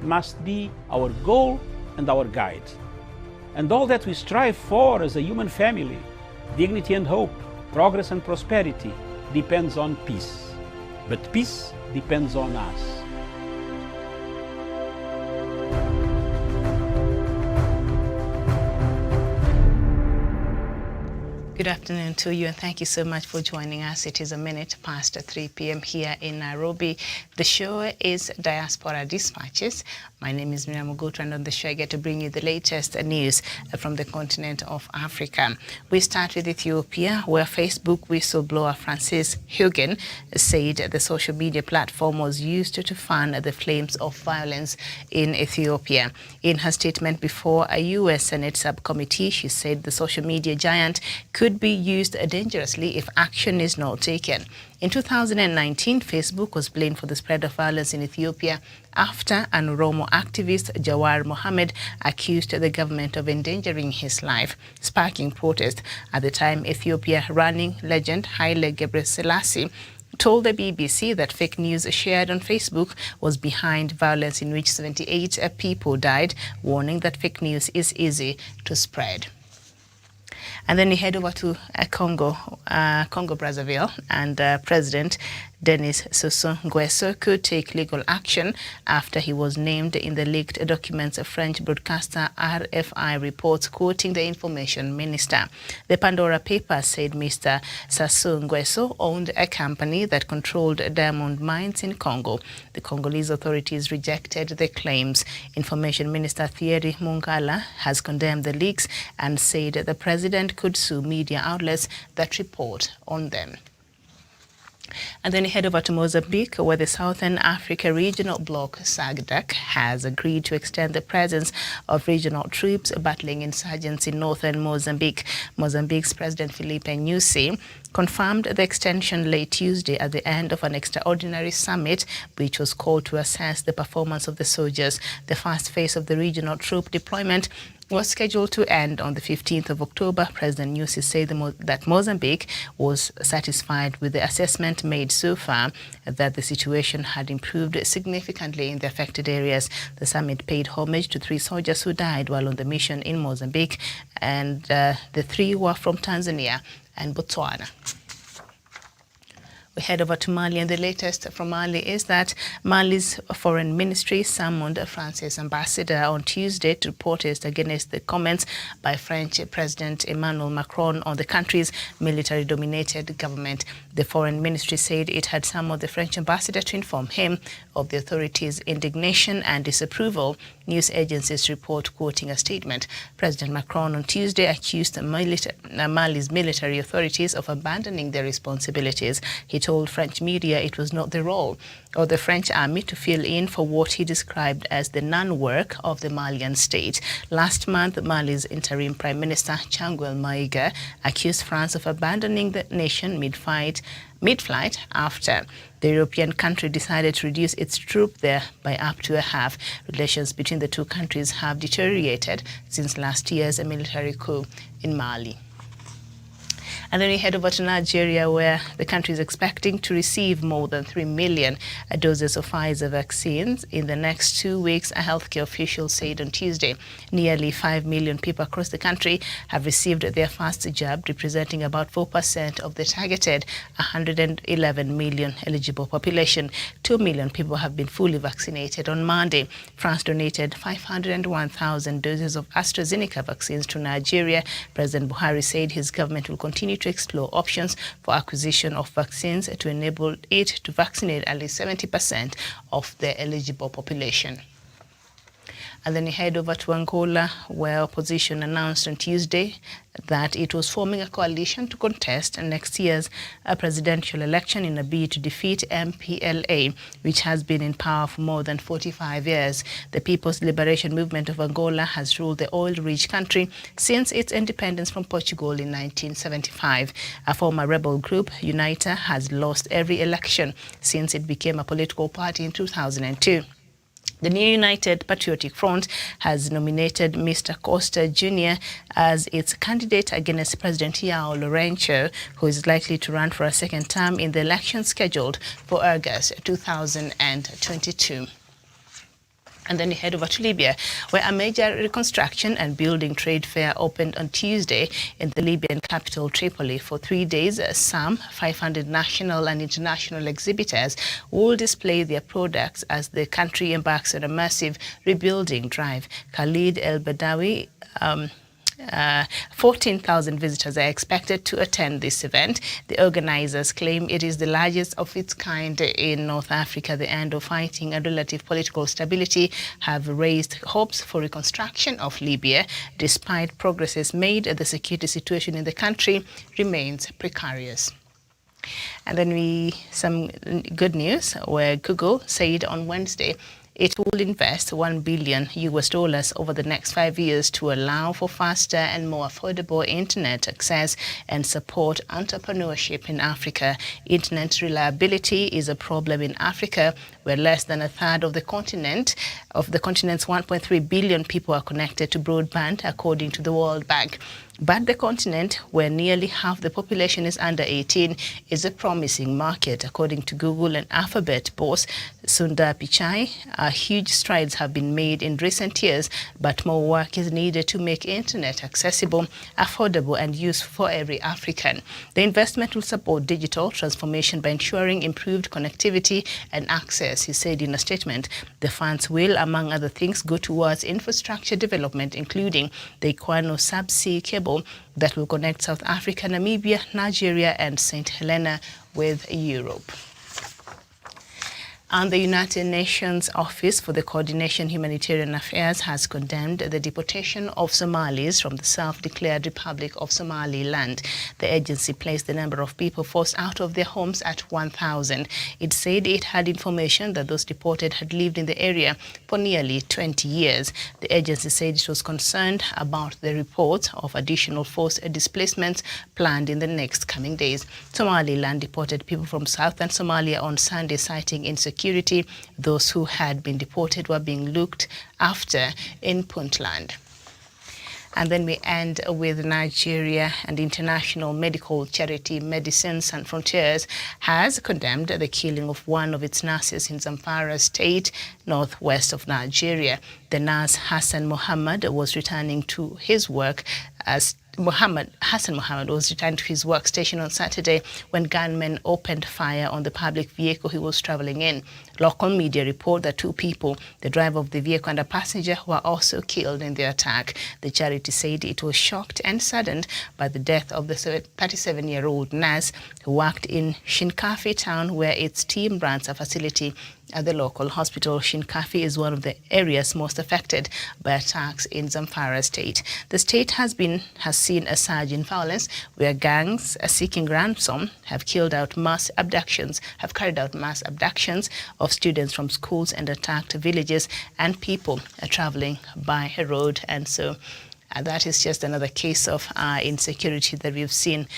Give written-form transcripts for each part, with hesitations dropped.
must be our goal and our guide. And all that we strive for as a human family, dignity and hope, progress and prosperity, depends on peace. But peace depends on us. Good afternoon to you, and thank you so much for joining us. It is a minute past 3 p.m. here in Nairobi. The show is Diaspora Dispatches. My name is Miriam Ogutu, and on the show I get to bring you the latest news from the continent of Africa. We start with Ethiopia, where Facebook whistleblower Francis Haugen said the social media platform was used to fan the flames of violence in Ethiopia. In her statement before a U.S. Senate subcommittee, she said the social media giant could be used dangerously if action is not taken. In 2019, Facebook was blamed for the spread of violence in Ethiopia after an Oromo activist, Jawar Mohammed, accused the government of endangering his life, sparking protest. At the time, Ethiopia running legend Haile Gebrselassie told the BBC that fake news shared on Facebook was behind violence in which 78 people died, warning that fake news is easy to spread. And then we head over to Congo Brazzaville, and President Denis Sassou Nguesso could take legal action after he was named in the leaked documents of French broadcaster RFI reports, quoting the information minister. The Pandora Papers said Mr. Sassou Nguesso owned a company that controlled diamond mines in Congo. The Congolese authorities rejected the claims. Information Minister Thierry Mungala has condemned the leaks and said the president could sue media outlets that report on them. And then we head over to Mozambique, where the Southern Africa Regional Bloc, SADC, has agreed to extend the presence of regional troops battling insurgents in northern Mozambique. Mozambique's President Filipe Nyusi confirmed the extension late Tuesday at the end of an extraordinary summit, which was called to assess the performance of the soldiers. The first phase of the regional troop deployment was scheduled to end on the 15th of October. President Nyusi said that Mozambique was satisfied with the assessment made so far, that the situation had improved significantly in the affected areas. The summit paid homage to 3 soldiers who died while on the mission in Mozambique, and the 3 were from Tanzania and Botswana. We head over to Mali, and the latest from Mali is that Mali's foreign ministry summoned France's ambassador on Tuesday to protest against the comments by French President Emmanuel Macron on the country's military-dominated government. The foreign ministry said it had summoned the French ambassador to inform him of the authorities' indignation and disapproval. News agencies report, quoting a statement. President Macron on Tuesday accused Mali's military authorities of abandoning their responsibilities. He told French media it was not the role of the French army to fill in for what he described as the non-work of the Malian state. Last month, Mali's interim Prime Minister Changuel Maïga accused France of abandoning the nation mid-flight after the European country decided to reduce its troops there by up to a half. Relations between the two countries have deteriorated since last year's military coup in Mali. And then we head over to Nigeria, where the country is expecting to receive more than 3 million doses of Pfizer vaccines in the next 2 weeks, a healthcare official said on Tuesday. Nearly 5 million people across the country have received their first jab, representing about 4% of the targeted 111 million eligible population. 2 million people have been fully vaccinated on Monday. France donated 501,000 doses of AstraZeneca vaccines to Nigeria. President Buhari said his government will continue to explore options for acquisition of vaccines to enable it to vaccinate at least 70% of the eligible population. And then we head over to Angola, where opposition announced on Tuesday that it was forming a coalition to contest next year's presidential election in a bid to defeat MPLA, which has been in power for more than 45 years. The People's Liberation Movement of Angola has ruled the oil-rich country since its independence from Portugal in 1975. A former rebel group, UNITA, has lost every election since it became a political party in 2002. The new United Patriotic Front has nominated Mr. Costa Jr. as its candidate against President João Lourenço, who is likely to run for a second term in the election scheduled for August 2022. And then we head over to Libya, where a major reconstruction and building trade fair opened on Tuesday in the Libyan capital, Tripoli. For 3 days, some 500 national and international exhibitors will display their products as the country embarks on a massive rebuilding drive. Khalid El-Badawi, 14,000 visitors are expected to attend this event. The organizers claim it is the largest of its kind in North Africa. The end of fighting and relative political stability have raised hopes for reconstruction of Libya. Despite progresses made, the security situation in the country remains precarious. And then some good news where Google said on Wednesday it will invest $1 billion over the next 5 years to allow for faster and more affordable internet access and support entrepreneurship in Africa. Internet reliability is a problem in Africa, where less than a third of the continent's 1.3 billion people are connected to broadband, according to the World Bank. But the continent, where nearly half the population is under 18, is a promising market. According to Google and Alphabet boss Sundar Pichai, huge strides have been made in recent years, but more work is needed to make internet accessible, affordable and useful for every African. The investment will support digital transformation by ensuring improved connectivity and access, he said in a statement. The funds will, among other things, go towards infrastructure development, including the Equano subsea cable that will connect South Africa, Namibia, Nigeria and St. Helena with Europe. And the United Nations Office for the Coordination of Humanitarian Affairs has condemned the deportation of Somalis from the self-declared Republic of Somaliland. The agency placed the number of people forced out of their homes at 1,000. It said it had information that those deported had lived in the area for nearly 20 years. The agency said it was concerned about the reports of additional forced displacements planned in the next coming days. Somaliland deported people from southern Somalia on Sunday, citing insecurity. Those who had been deported were being looked after in Puntland. And then we end with Nigeria, and international medical charity Medicine Sans Frontiers has condemned the killing of one of its nurses in Zamfara State, northwest of Nigeria. The nurse Hassan Mohammed was returning to his work Hassan Mohammed was returned to his workstation on Saturday when gunmen opened fire on the public vehicle he was traveling in. Local media report that 2 people, the driver of the vehicle and a passenger, were also killed in the attack. The charity said it was shocked and saddened by the death of the 37-year-old nurse who worked in Shinkafi town, where its team runs a facility at the local hospital. Shinkafi is one of the areas most affected by attacks in Zamfara State. The state has seen a surge in violence, where gangs seeking ransom have carried out mass abductions of students from schools and attacked villages and people traveling by road. And so that is just another case of insecurity that we've seen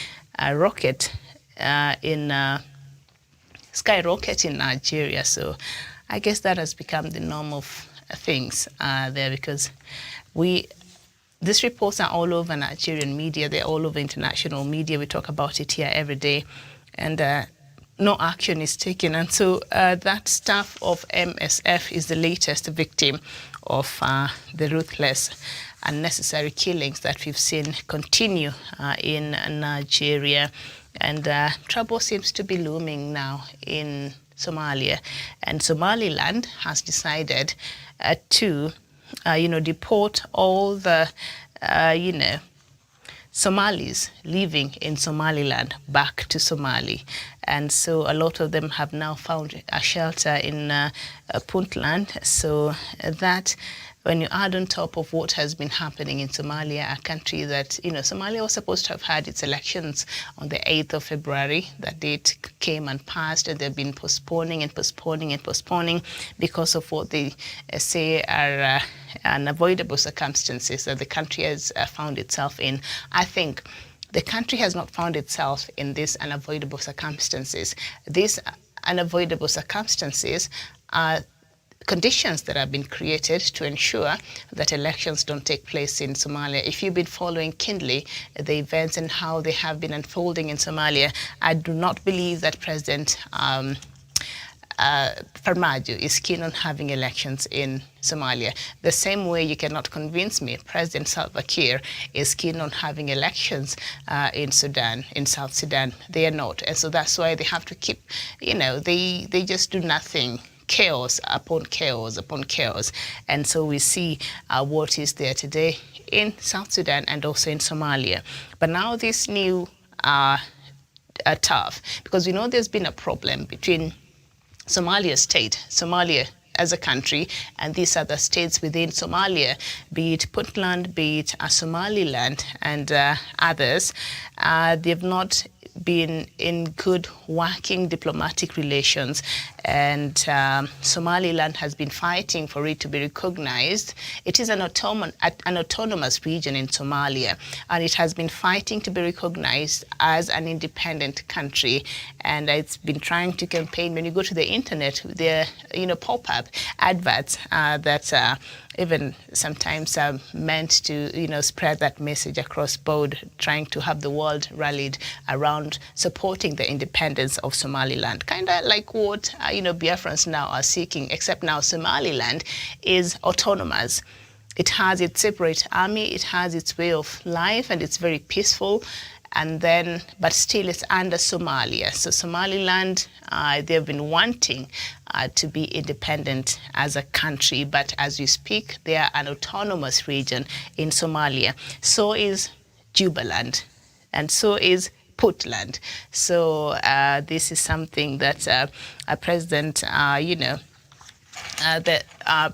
skyrocket in Nigeria. So I guess that has become the norm of things there, because these reports are all over Nigerian media, they're all over international media. We talk about it here every day, and no action is taken. And so that staff of MSF is the latest victim of the ruthless, unnecessary killings that we've seen continue in Nigeria. And trouble seems to be looming now in Somalia. And Somaliland has decided to, deport all the, Somalis living in Somaliland back to Somali. And so a lot of them have now found a shelter in Puntland. So that, when you add on top of what has been happening in Somalia, a country that, Somalia was supposed to have had its elections on the 8th of February. That date came and passed, and they've been postponing because of what they say are unavoidable circumstances that the country has found itself in. I think the country has not found itself in these unavoidable circumstances. These unavoidable circumstances are conditions that have been created to ensure that elections don't take place in Somalia. If you've been following keenly the events and how they have been unfolding in Somalia, I do not believe that President Farmajo is keen on having elections in Somalia. The same way you cannot convince me President Salva Kiir is keen on having elections in Sudan, in South Sudan. They are not. And so that's why they have to keep, they just do nothing. Chaos upon chaos upon chaos. And so we see what is there today in South Sudan and also in Somalia. But now this new tough, because we know there's been a problem between Somalia state, Somalia as a country, and these other states within Somalia, be it Puntland, be it Somaliland, and others. They've not been in good working diplomatic relations, and Somaliland has been fighting for it to be recognized. It is an autonomous region in Somalia, and it has been fighting to be recognized as an independent country, and it's been trying to campaign. When you go to the internet, there are pop-up adverts that even sometimes are meant to spread that message across board, trying to have the world rallied around supporting the independence of Somaliland, kind of like what Biafrans now are seeking, except now Somaliland is autonomous. It has its separate army, it has its way of life, and it's very peaceful. And then, but still it's under Somalia. So Somaliland, they've been wanting to be independent as a country, but as we speak, they are an autonomous region in Somalia. So is Jubaland, and so is Puntland. So this is something that President,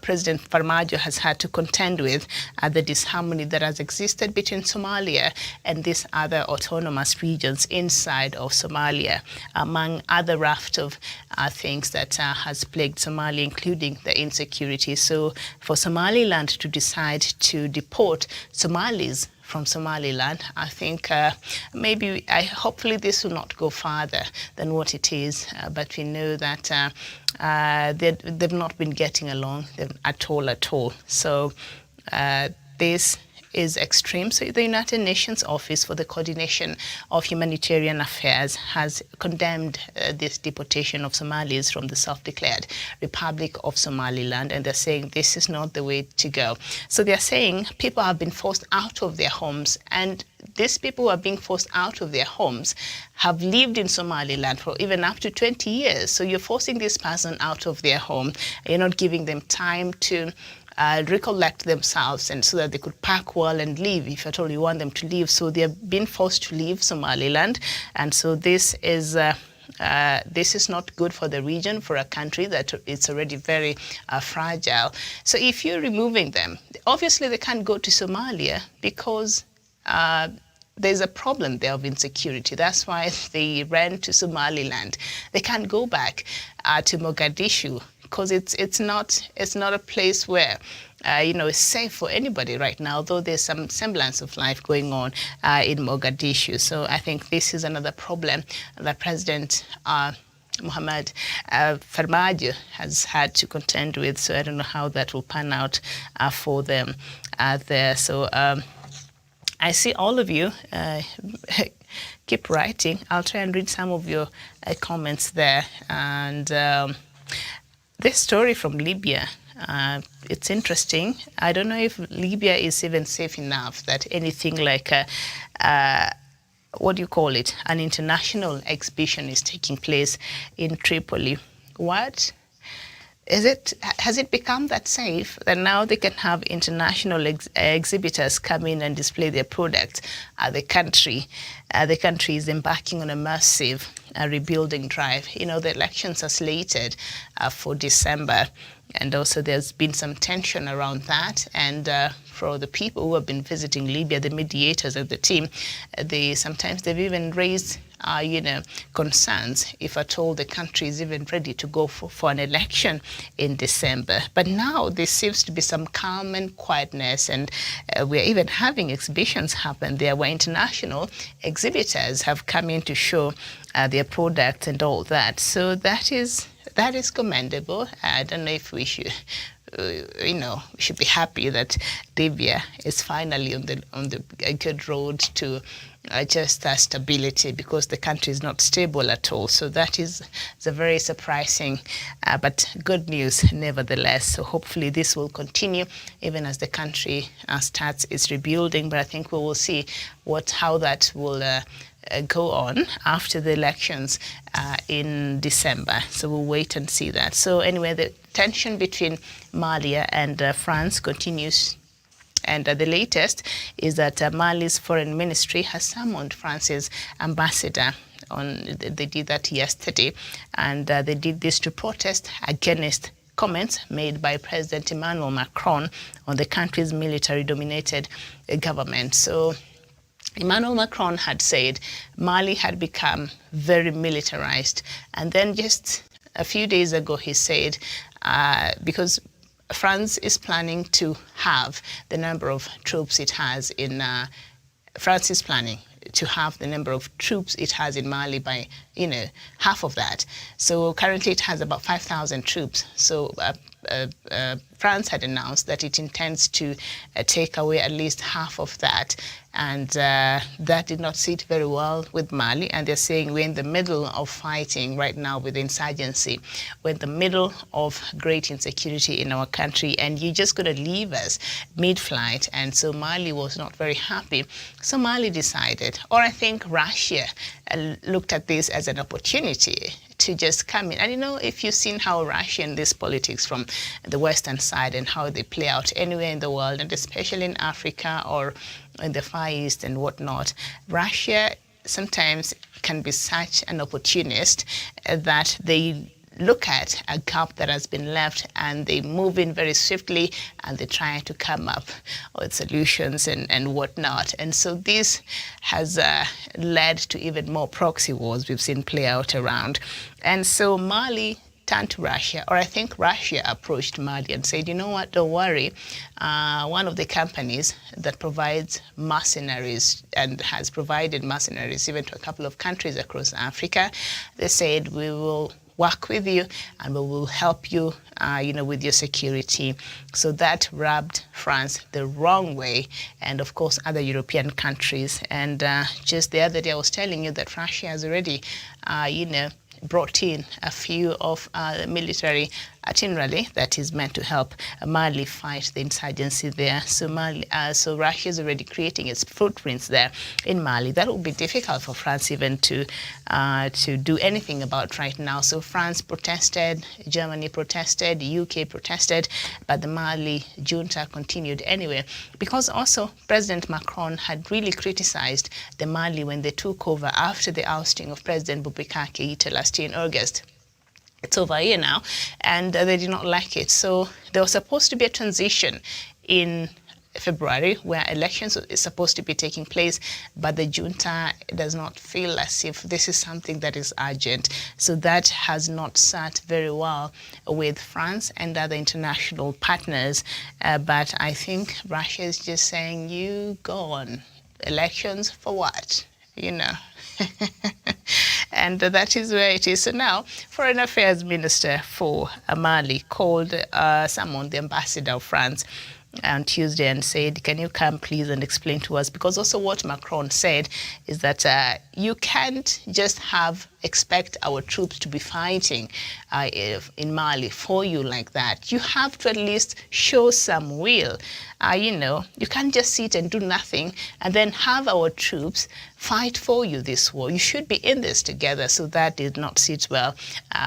President Farmajo has had to contend with, the disharmony that has existed between Somalia and these other autonomous regions inside of Somalia, among other raft of things that has plagued Somalia, including the insecurity. So for Somaliland to decide to deport Somalis from Somaliland, I think hopefully this will not go farther than what it is, but we know that they've not been getting along at all. So this is extreme. So the United Nations Office for the Coordination of Humanitarian Affairs has condemned this deportation of Somalis from the self-declared Republic of Somaliland, and they're saying this is not the way to go. So they're saying people have been forced out of their homes, and these people who are being forced out of their homes have lived in Somaliland for even up to 20 years. So you're forcing this person out of their home. You're not giving them time to recollect themselves, and so that they could pack well and leave if at all you want them to leave. So they're being forced to leave Somaliland, and so this is not good for the region, for a country that it's already very fragile. So if you're removing them, obviously they can't go to Somalia because there's a problem there of insecurity. That's why they ran to Somaliland. They can't go back to Mogadishu, because it's not a place where it's safe for anybody right now, though there's some semblance of life going on in Mogadishu. So I think this is another problem that President Mohamed Farmajo has had to contend with. So I don't know how that will pan out for them there. So I see all of you keep writing. I'll try and read some of your comments there. And this story from Libya, it's interesting. I don't know if Libya is even safe enough that anything like what do you call it? An international exhibition is taking place in Tripoli. What? Has it become that safe that now they can have international exhibitors come in and display their products? The country is embarking on a massive rebuilding drive. The elections are slated for December, and also there's been some tension around that. And for the people who have been visiting Libya, the mediators of the team, they've even raised concerns if at all the country is even ready to go for an election in December. But now there seems to be some calm and quietness, and we're even having exhibitions happen there where international exhibitors have come in to show their products and all that. So that is commendable. I don't know if we should we should be happy that Libya is finally on the good road to just stability, because the country is not stable at all. So that is a very surprising, but good news nevertheless. So hopefully this will continue even as the country starts its rebuilding. But I think we will see how that will go on after the elections in December. So we'll wait and see that. So anyway, the tension between Mali and France continues. And the latest is that Mali's foreign ministry has summoned France's ambassador. They did that yesterday, and they did this to protest against comments made by President Emmanuel Macron on the country's military-dominated government. So Emmanuel Macron had said Mali had become very militarized. And then just a few days ago, he said, because France is planning to have the number of troops it has in, France is planning to have the number of troops it has in Mali by, half of that. So currently it has about 5,000 troops. So France had announced that it intends to take away at least half of that. And that did not sit very well with Mali. And they're saying we're in the middle of fighting right now with insurgency. We're in the middle of great insecurity in our country, and you're just going to leave us mid-flight. And so Mali was not very happy. So Mali decided, or I think Russia looked at this as an opportunity to just come in. And if you've seen how Russian this politics from the Western side and how they play out anywhere in the world, and especially in Africa or in the Far East and whatnot, Russia sometimes can be such an opportunist that they look at a gap that has been left and they move in very swiftly and they try to come up with solutions and whatnot. And so this has led to even more proxy wars we've seen play out around. And so Mali turned to Russia, or I think Russia approached Mali and said, you know what, don't worry. One of the companies that provides mercenaries and has provided mercenaries even to a couple of countries across Africa, they said, we will work with you and we will help you, with your security. So that rubbed France the wrong way, and of course other European countries. And just the other day I was telling you that Russia has already, brought in a few of the military itinerary that is meant to help Mali fight the insurgency there. So so Russia is already creating its footprints there in Mali. That will be difficult for France even to do anything about right now. So France protested, Germany protested, the UK protested, but the Mali junta continued anyway, because also President Macron had really criticized the Mali when they took over after the ousting of President Boubacar Keïta last year in August. It's over a year now, and they did not like it. So there was supposed to be a transition in February where elections is supposed to be taking place, but the junta does not feel as if this is something that is urgent. So that has not sat very well with France and other international partners. But I think Russia is just saying, you go on. Elections for what? And that is where it is. So now, Foreign Affairs Minister for Mali summoned the ambassador of France on Tuesday and said, can you come please and explain to us? Because also what Macron said is that you can't just expect our troops to be fighting in Mali for you like that. You have to at least show some will. You can't just sit and do nothing and then have our troops fight for you this war. You should be in this together. So that did not sit well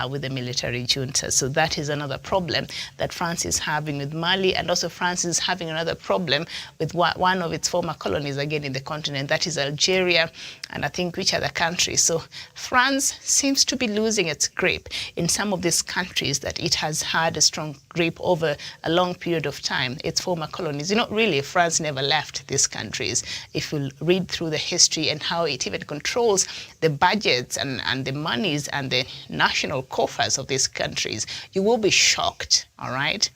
with the military junta. So that is another problem that France is having with Mali, and also France is having another problem with one of its former colonies again in the continent, that is Algeria, and I think which other countries. So France seems to be losing its grip in some of these countries that it has had a strong grip over a long period of time, its former colonies. Really, France never left these countries. If you read through the history and how it even controls the budgets and the monies and the national coffers of these countries, you will be shocked, all right?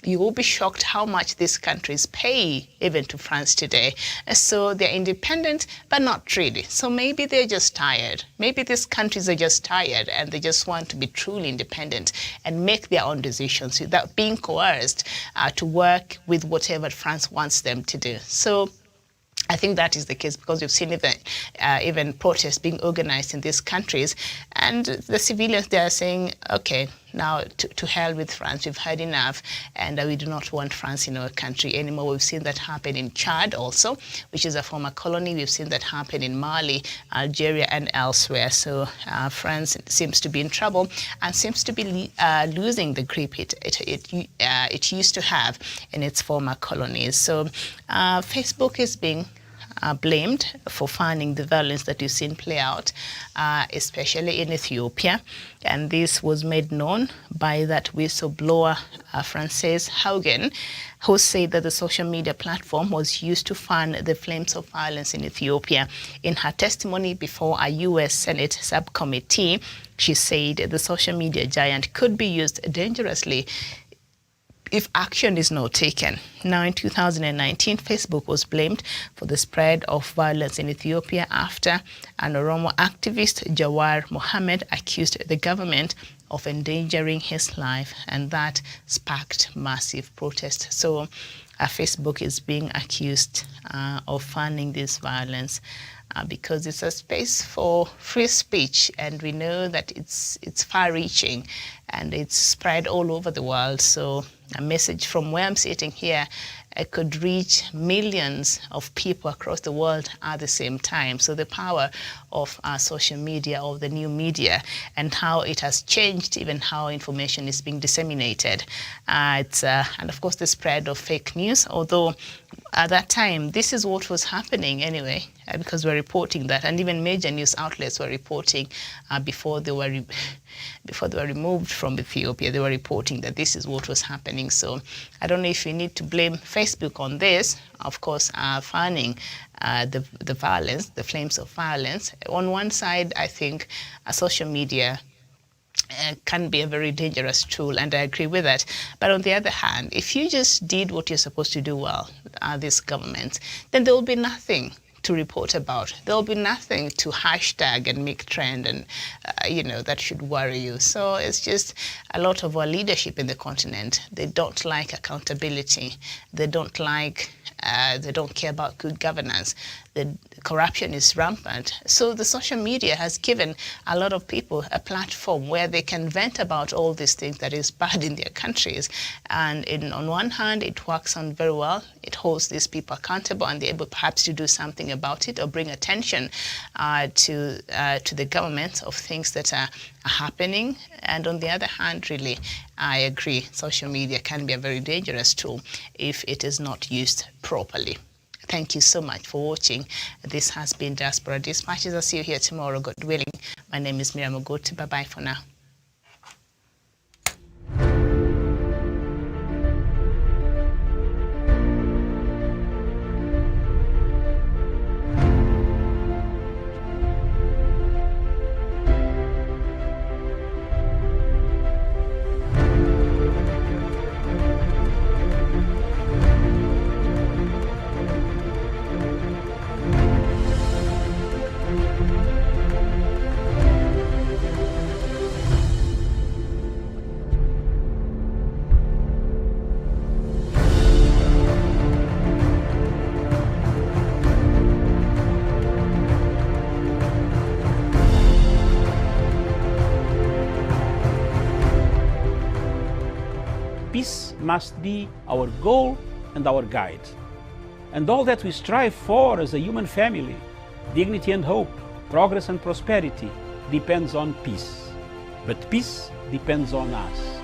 You will be shocked how much these countries pay even to France today. So they're independent, but not really. So maybe they're just tired. Maybe these countries are just tired and they just want to be truly independent and make their own decisions without being coerced to work with whatever France wants them to do. So I think that is the case because we've seen even protests being organized in these countries, and the civilians, they are saying, okay, now to hell with France, we've had enough, and we do not want France in our country anymore. We've seen that happen in Chad also, which is a former colony. We've seen that happen in Mali, Algeria, and elsewhere. So France seems to be in trouble and seems to be losing the grip it used to have in its former colonies. So Facebook is being blamed for funding the violence that you've seen play out, especially in Ethiopia. And this was made known by that whistleblower, Frances Haugen, who said that the social media platform was used to fund the flames of violence in Ethiopia. In her testimony before a U.S. Senate subcommittee, she said the social media giant could be used dangerously if action is not taken. Now, in 2019, Facebook was blamed for the spread of violence in Ethiopia after an Oromo activist, Jawar Mohammed, accused the government of endangering his life, and that sparked massive protest. So Facebook is being accused of funding this violence because it's a space for free speech, and we know that it's far-reaching and it's spread all over the world. So a message from where I'm sitting here could reach millions of people across the world at the same time. So the power of social media, of the new media, and how it has changed even how information is being disseminated. And of course the spread of fake news, although at that time this is what was happening anyway, because we're reporting that, and even major news outlets were reporting before they were removed from Ethiopia, they were reporting that this is what was happening. So I don't know if we need to blame Facebook on this, of course, funding the violence, the flames of violence. On one side, I think social media can be a very dangerous tool, and I agree with that. But on the other hand, if you just did what you're supposed to do well, this government, then there will be nothing to report about. There'll be nothing to hashtag and make trend, and that should worry you. So it's just a lot of our leadership in the continent. They don't like accountability. They don't care about good governance. The corruption is rampant. So the social media has given a lot of people a platform where they can vent about all these things that is bad in their countries. And on one hand, it works on very well. It holds these people accountable, and they're able perhaps to do something about it or bring attention to the government of things that are happening. And on the other hand, really, I agree, social media can be a very dangerous tool if it is not used properly. Thank you so much for watching. This has been Diaspora Dispatches. I'll see you here tomorrow, God willing. My name is Miriam Ogotu. Bye-bye for now. Peace must be our goal and our guide. And all that we strive for as a human family, dignity and hope, progress and prosperity, depends on peace. But peace depends on us.